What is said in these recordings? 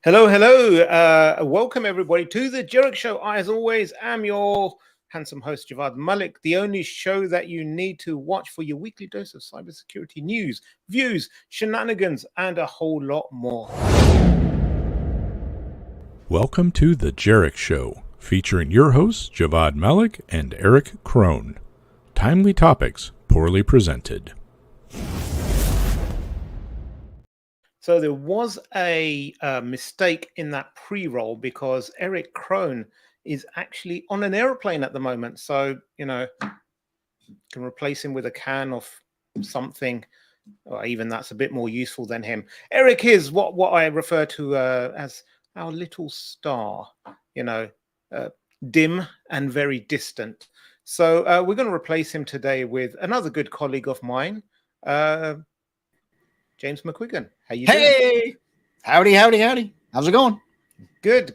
Hello, hello. Welcome everybody to the Jerichshow. I, as always, am your handsome host, Javad Malik, the only show that you need to watch for your weekly dose of cybersecurity news, views, shenanigans, and a whole lot more. Welcome to the Jerichshow, featuring your hosts, Javad Malik and Eric Krohn. Timely topics, poorly presented. So there was a mistake in that pre-roll because Eric Krohn is actually on an airplane at the moment. So, can replace him with a can of something, or even that's a bit more useful than him. Eric is what I refer to as our little star, dim and very distant. So we're going to replace him today with another good colleague of mine, James McQuiggan. How you doing? Hey, howdy. How's it going? Good.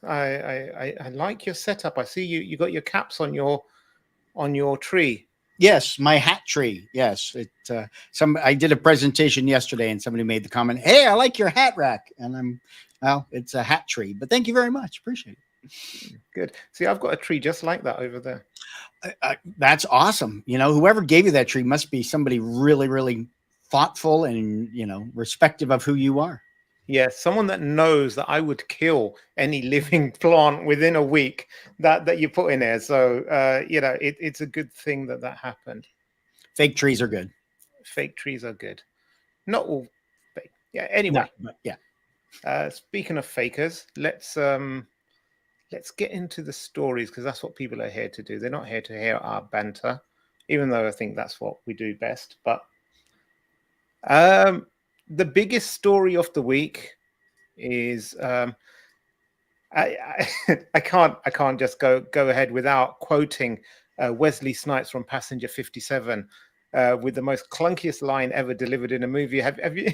I like your setup. I see you got your caps on your tree. Yes, my hat tree. Yes, I did a presentation yesterday, and somebody made the comment, "Hey, I like your hat rack," and it's a hat tree. But thank you very much. Appreciate it. Good. See, I've got a tree just like that over there. That's awesome. Whoever gave you that tree must be somebody really, really thoughtful and respective of who you are. Yeah, someone that knows that I would kill any living plant within a week that you put in there. So it's a good thing that happened. Fake trees are good. Fake trees are good. Not all fake. Yeah. Anyway. No, but yeah. Speaking of fakers, let's get into the stories, because that's what people are here to do. They're not here to hear our banter, even though I think that's what we do best. But the biggest story of the week is I can't just go ahead without quoting Wesley Snipes from Passenger 57 with the most clunkiest line ever delivered in a movie. Have you?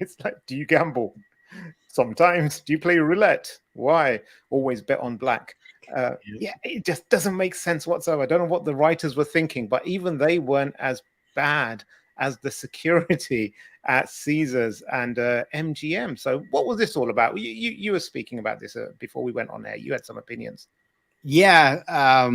It's like, do you gamble? Sometimes. Do you play roulette? Why? Always bet on black. Yeah, it just doesn't make sense whatsoever. I don't know what the writers were thinking, but even they weren't as bad as the security at Caesars and MGM. So what was this all about? You were speaking about this before we went on air. You had some opinions. Yeah.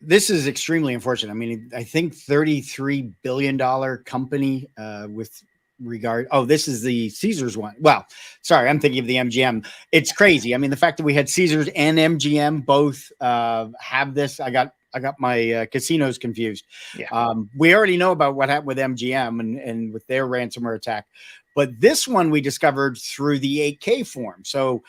This is extremely unfortunate. I mean, I think $33 billion company with regard. Oh, this is the Caesars one. Well, sorry, I'm thinking of the MGM. It's crazy. I mean, the fact that we had Caesars and MGM both have this, I got my casinos confused. Yeah. We already know about what happened with MGM and with their ransomware attack, but this one we discovered through the 8K form. So,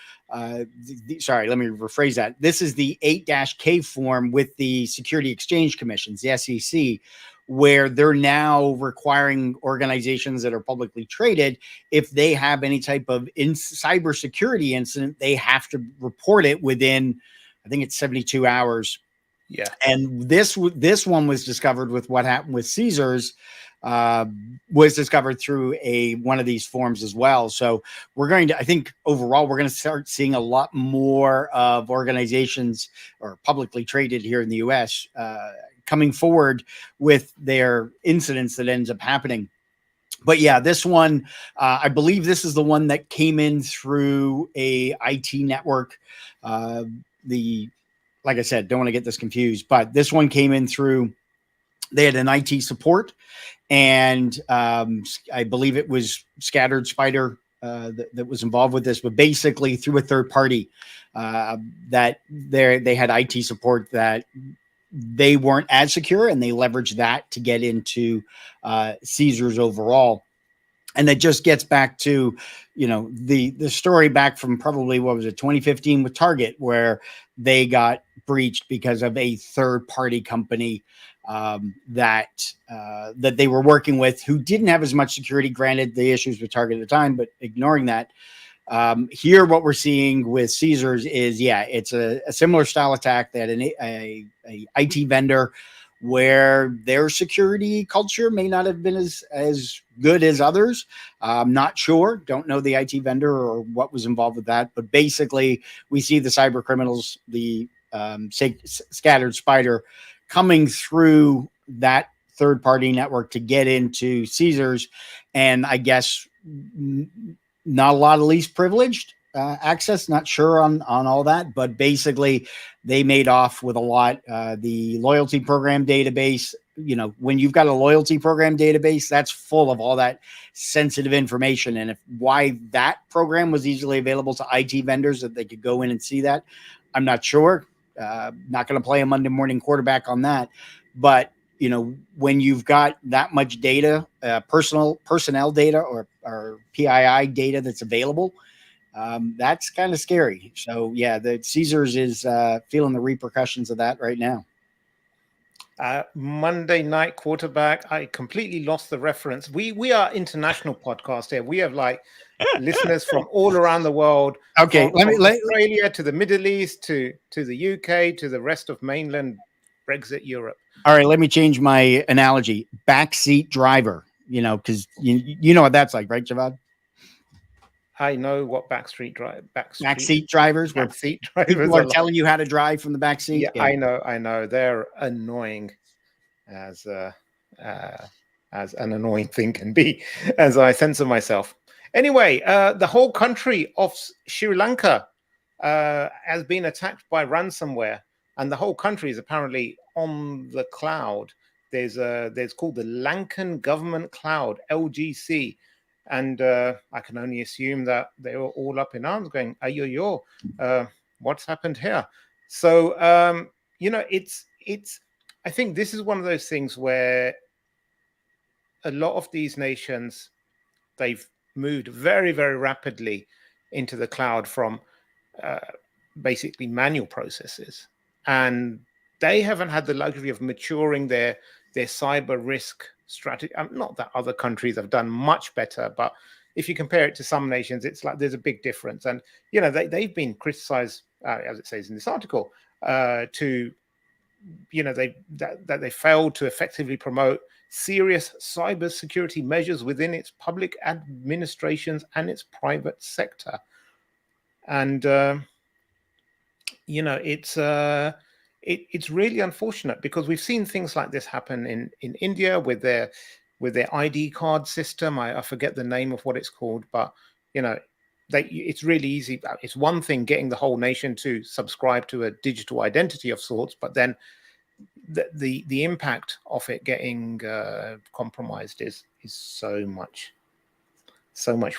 sorry, let me rephrase that. This is the 8-K form with the Security Exchange Commissions, the SEC, where they're now requiring organizations that are publicly traded, if they have any type of cybersecurity incident, they have to report it within, I think it's 72 hours. Yeah. And this one was discovered with what happened with Caesars, was discovered through one of these forms as well. So I think overall, we're going to start seeing a lot more of organizations or publicly traded here in the US coming forward with their incidents that ends up happening. But yeah, this one, I believe this is the one that came in through a IT network. Like I said, don't want to get this confused, but this one came in through, they had an IT support, and I believe it was Scattered Spider that was involved with this, but basically through a third party that they had IT support that they weren't as secure, and they leveraged that to get into Caesars overall. And it just gets back to, the story back from probably, 2015 with Target, where they got breached because of a third party company that they were working with, who didn't have as much security. Granted, the issues with Target at the time, but ignoring that, here what we're seeing with Caesars is, it's a similar style attack. They had a IT vendor where their security culture may not have been as good as others. I'm not sure. Don't know the IT vendor or what was involved with that. But basically, we see the cyber criminals, the Scattered Spider, coming through that third-party network to get into Caesars. And I guess not a lot of least privileged access. Not sure on all that, but basically they made off with a lot. The loyalty program database, when you've got a loyalty program database, that's full of all that sensitive information. And why that program was easily available to IT vendors that they could go in and see that, I'm not sure. Not going to play a Monday morning quarterback on that, but when you've got that much data, personnel data or PII data that's available, that's kind of scary. So yeah, the Caesars is feeling the repercussions of that right now. Monday night quarterback. I completely lost the reference. We are international podcast here. We have listeners from all around the world. Okay, from Australia to the Middle East to the UK to the rest of mainland Brexit Europe. All right, let me change my analogy. Backseat driver, because you know what that's like, right, Javad? I know what backseat drivers, where people are telling you how to drive from the backseat. Yeah, I know. They're annoying as an annoying thing can be, as I censor myself. Anyway, the whole country of Sri Lanka has been attacked by ransomware, and the whole country is apparently on the cloud. There's called the Lankan Government Cloud, LGC. And I can only assume that they were all up in arms going, ayo, what's happened here? So, I think this is one of those things where a lot of these nations, they've moved very, very rapidly into the cloud from basically manual processes. And they haven't had the luxury of maturing their cyber risk strategy. Not that other countries have done much better, but if you compare it to some nations, it's like there's a big difference. And they've been criticized, as it says in this article, that they failed to effectively promote serious cyber security measures within its public administrations and its private sector. And it's really unfortunate because we've seen things like this happen in India with their ID card system. I forget the name of what it's called, but it's really easy. It's one thing getting the whole nation to subscribe to a digital identity of sorts, but then the impact of it getting compromised is so much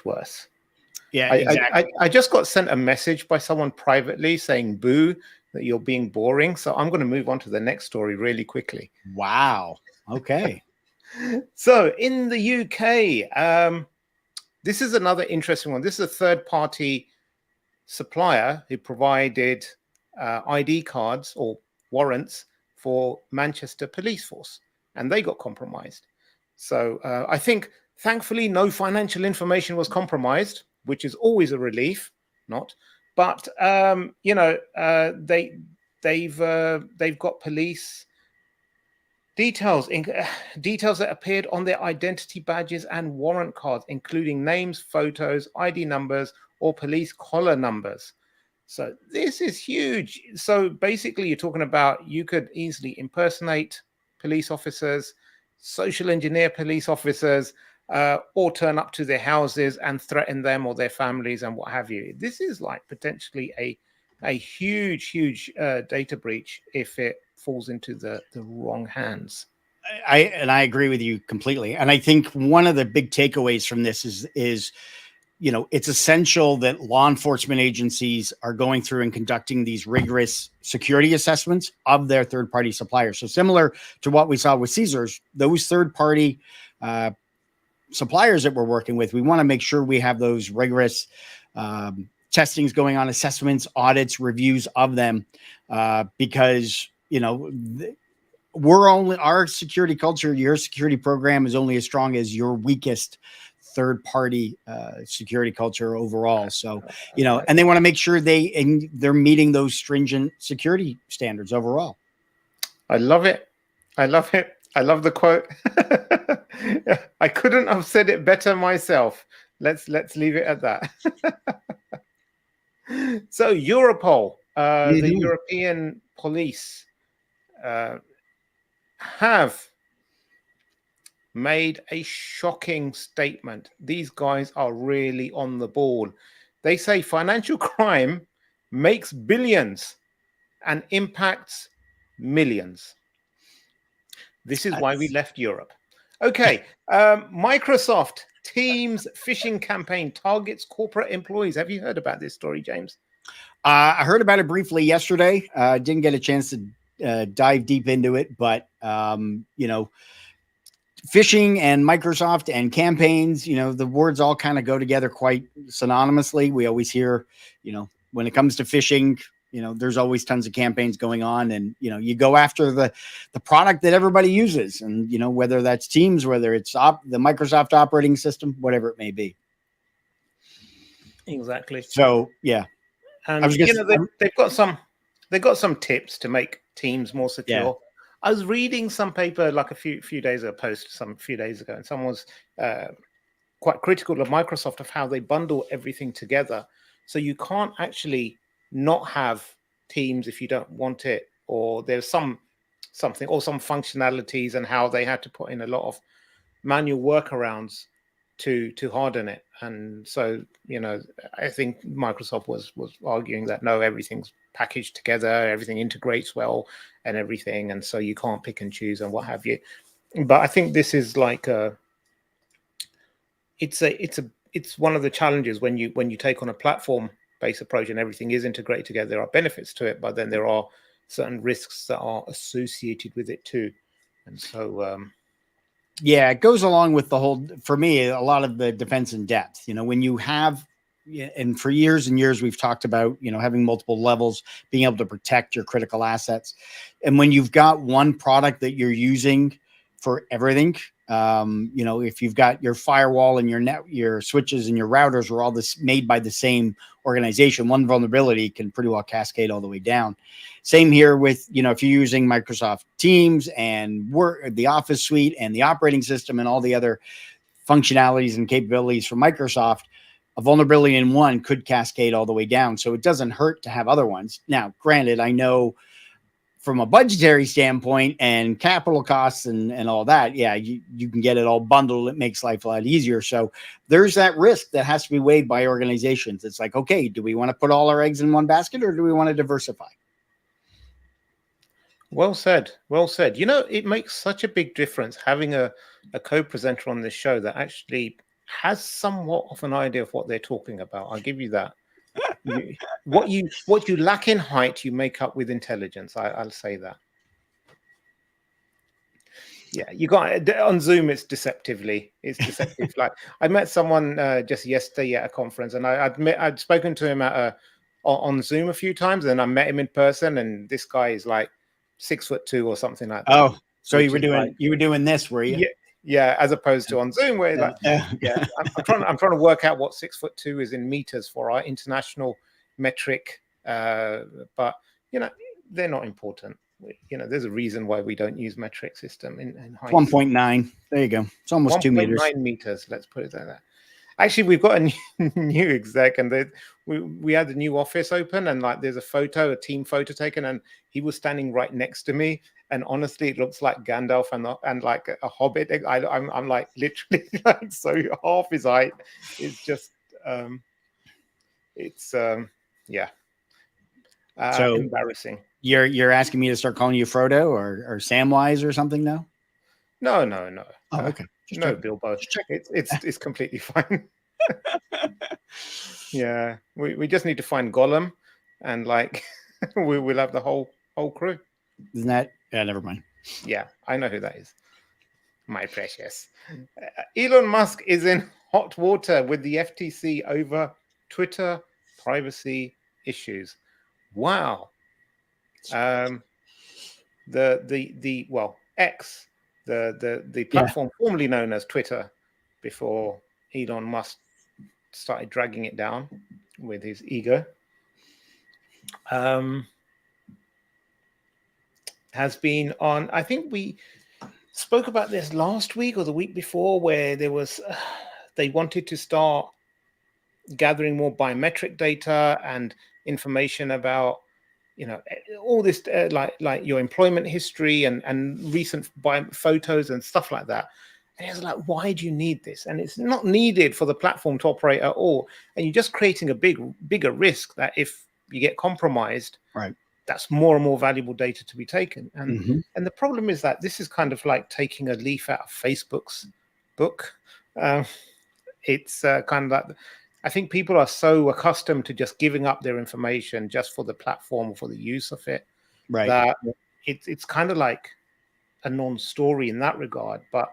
worse. Yeah, exactly. I just got sent a message by someone privately saying, "Boo, that you're being boring." So I'm going to move on to the next story really quickly. Wow. Okay. So in the UK, this is another interesting one. This is a third-party supplier who provided ID cards or warrants for Manchester Police Force, and they got compromised. So I think, thankfully, no financial information was compromised, which is always a relief. Not. But they've got police details that appeared on their identity badges and warrant cards, including names, photos, ID numbers, or police collar numbers. So this is huge. So basically, you're talking about you could easily impersonate police officers, social engineer police officers, or turn up to their houses and threaten them or their families and what have you. This is potentially a huge data breach if it falls into the wrong hands. I agree with you completely. And I think one of the big takeaways from this is it's essential that law enforcement agencies are going through and conducting these rigorous security assessments of their third-party suppliers. So similar to what we saw with Caesars, those third-party suppliers that we're working with, we want to make sure we have those rigorous testings going on, assessments, audits, reviews of them, because our security culture, your security program is only as strong as your weakest third-party security culture overall. So and they want to make sure they're meeting those stringent security standards overall. I love it. I love the quote. I couldn't have said it better myself. Let's leave it at that. So Europol, the European police, have made a shocking statement. These guys are really on the ball. They say financial crime makes billions and impacts millions. This is why we left Europe. Okay, Microsoft Teams phishing campaign targets corporate employees. Have you heard about this story, James? I heard about it briefly yesterday. Didn't get a chance to dive deep into it, but phishing and Microsoft and campaigns, the words all kind of go together quite synonymously. We always hear, when it comes to phishing, there's always tons of campaigns going on, and you go after the product that everybody uses, and whether that's Teams, whether it's the Microsoft operating system, whatever it may be. Exactly. So yeah, and they've got some tips to make Teams more secure. Yeah. I was reading some paper like a few days ago, few days ago, and someone was quite critical of Microsoft of how they bundle everything together, so you can't actually not have Teams if you don't want it, or there's some functionalities and how they had to put in a lot of manual workarounds to harden it. And so I think Microsoft was arguing that no, everything's packaged together, everything integrates well and everything, and so you can't pick and choose and what have you. But I think this is like it's one of the challenges when you take on a platform based approach and everything is integrated together. There are benefits to it, but then there are certain risks that are associated with it too. And so yeah, it goes along with the whole, for me, a lot of the defense in depth. When you have, and for years and years, we've talked about, having multiple levels, being able to protect your critical assets. And when you've got one product that you're using for everything, if you've got your firewall and your switches and your routers are all made by the same organization, one vulnerability can pretty well cascade all the way down. Same here with, if you're using Microsoft Teams and the Office suite and the operating system and all the other functionalities and capabilities from Microsoft, a vulnerability in one could cascade all the way down. So it doesn't hurt to have other ones. Now, granted, I know from a budgetary standpoint and capital costs and all that, yeah, you can get it all bundled. It makes life a lot easier. So there's that risk that has to be weighed by organizations. It's like, okay, do we want to put all our eggs in one basket, or do we want to diversify? Well said. Well said. It makes such a big difference having a co-presenter on this show that actually has somewhat of an idea of what they're talking about. I'll give you that. What you lack in height, you make up with intelligence. I'll say that. Yeah, you got on Zoom. It's deceptive. Like I met someone just yesterday at a conference, and I'd spoken to him on Zoom a few times, and I met him in person, and this guy is like 6'2" or something like that. Oh, so you were doing this, were you? Yeah, as opposed to on Zoom, where I'm trying to work out what 6'2" is in meters for our international metric, but they're not important. There's a reason why we don't use metric system in height. 1.9. There you go. It's almost 2 meters. 1.9 meters. Let's put it like that. Actually, we've got a new exec, and we had a new office open, and like there's a team photo taken, and he was standing right next to me. And honestly, it looks like Gandalf and like a hobbit. I'm like literally like so half his height. It's just yeah. So embarrassing. You're asking me to start calling you Frodo or Samwise or something now? No. Oh, okay. No, Bilbo. It's completely fine. Yeah, we just need to find Gollum, and like we'll have the whole crew. Isn't that? Yeah, never mind. Yeah, I know who that is. My precious. Elon Musk is in hot water with the FTC over Twitter privacy issues. Wow. X, the platform formerly known as Twitter, before Elon Musk started dragging it down with his ego, has been on. I think we spoke about this last week or the week before, where there was they wanted to start gathering more biometric data and information about all this like your employment history and recent photos and stuff like that. And it's like, why do you need this? And it's not needed for the platform to operate at all. And you're just creating a bigger risk that if you get compromised, Right. that's more and more valuable data to be taken. Mhm. And the problem is that this is kind of like taking a leaf out of Facebook's book. It's kind of like, I think people are so accustomed to just giving up their information just for the platform or for the use of it, Right. that it's kind of like a non-story in that regard. But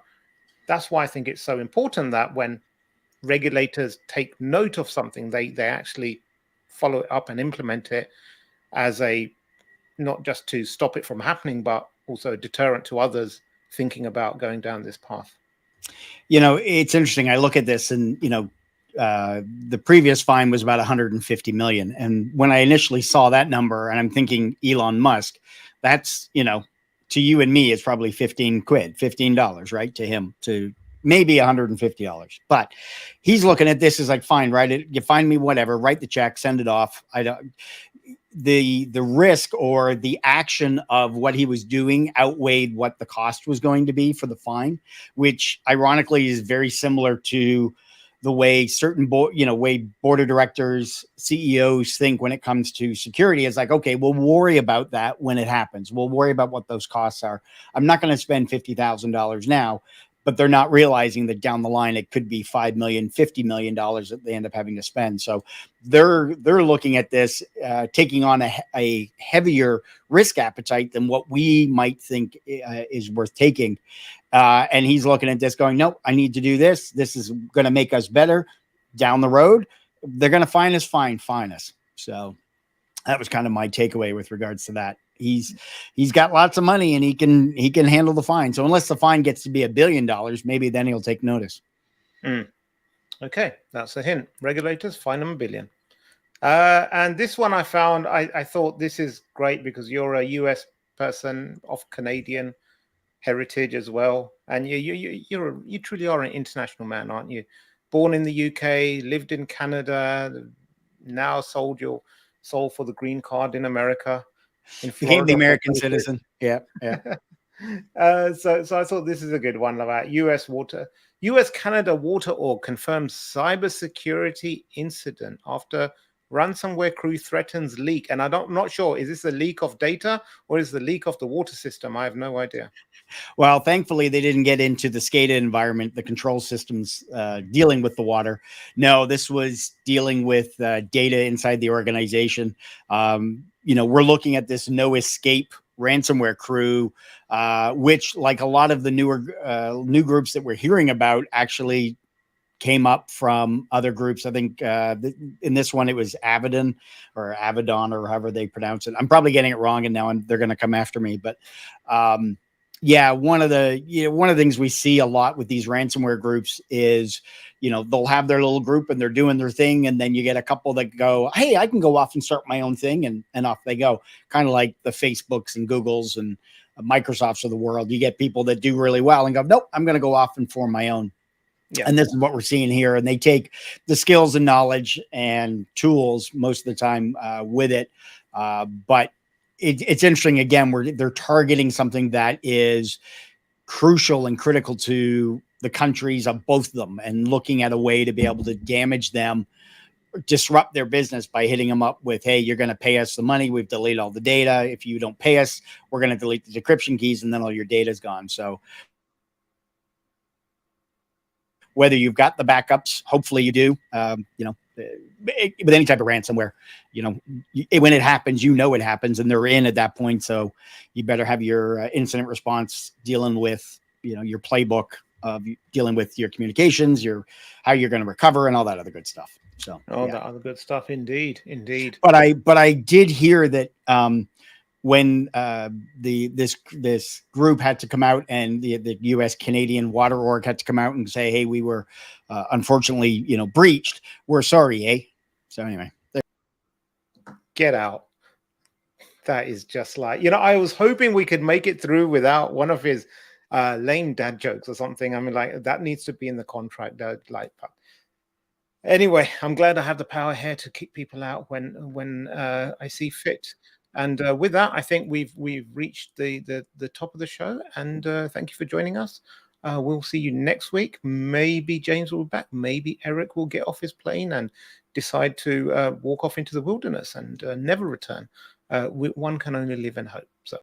that's why I think it's so important that when regulators take note of something, they actually follow it up and implement it as a, not just to stop it from happening, but also a deterrent to others thinking about going down this path. You know, it's interesting. I look at this and, the previous fine was about 150 million. And when I initially saw that number and I'm thinking Elon Musk, that's, to you and me, it's probably 15 quid, $15, right? To him, to maybe $150. But he's looking at this as like, fine, write it. You find me, whatever, write the check, send it off. I don't, the risk or the action of what he was doing outweighed what the cost was going to be for the fine, which ironically is very similar to the way certain way board of directors, CEOs think when it comes to security. Is like, okay, we'll worry about that when it happens. We'll worry about what those costs are. I'm not going to spend $50,000 now, but they're not realizing that down the line it could be $5 million, $50 million that they end up having to spend. So they're looking at this, taking on a heavier risk appetite than what we might think is worth taking. And he's looking at this going, nope, I need to do this. This is going to make us better down the road. They're going to fine us. So that was kind of my takeaway with regards to that. He's got lots of money and he can handle the fine. So unless the fine gets to be $1 billion, maybe then he'll take notice. Okay, that's a hint. Regulators, fine them $1 billion. And this one I found, I thought this is great because you're a US person of Canadian heritage as well, and you truly are an international man, aren't you? Born in the UK, lived in Canada, now sold your soul for the green card in America. In Florida, became the American citizen. Yeah. So I thought this is a good one about US Canada Water Org confirms cybersecurity incident after ransomware crew threatens leak. And I'm not sure, is this a leak of data or is the leak of the water system? I have no idea. Well, thankfully they didn't get into the SCADA environment, the control systems dealing with the water. No, this was dealing with data inside the organization. We're looking at this no escape ransomware crew, which, like a lot of the new groups that we're hearing about, actually came up from other groups. I think in this one it was Avedon or however they pronounce it. I'm probably getting it wrong, and now they're going to come after me. But one of the things we see a lot with these ransomware groups is, they'll have their little group and they're doing their thing, and then you get a couple that go, hey, I can go off and start my own thing, and off they go. Kind of like the Facebooks and Googles and Microsofts of the world. You get people that do really well and go, nope, I'm going to go off and form my own. Yeah. And this is what we're seeing here. And they take the skills and knowledge and tools most of the time with it. But it's interesting, again, they're targeting something that is crucial and critical to the countries of both of them, and looking at a way to be able to damage them, disrupt their business by hitting them up with, hey, you're going to pay us the money. We've deleted all the data. If you don't pay us, we're going to delete the decryption keys, and then all your data is gone. So whether you've got the backups, hopefully you do, with any type of ransomware, when it happens, it happens, and they're in at that point. So you better have your incident response dealing with, your playbook of dealing with your communications, how you're going to recover, and all that other good stuff. So that other good stuff, indeed. But I did hear that when this group had to come out, and the US Canadian Water Org had to come out and say, hey, we were unfortunately, breached. We're sorry, eh? So anyway. Get out. That is just like, I was hoping we could make it through without one of his lame dad jokes or something. I mean, like, that needs to be in the contract. But anyway, I'm glad I have the power here to kick people out when I see fit. And with that, I think we've reached the top of the show. And thank you for joining us. We'll see you next week. Maybe James will be back. Maybe Eric will get off his plane and decide to walk off into the wilderness and never return. One can only live in hope. So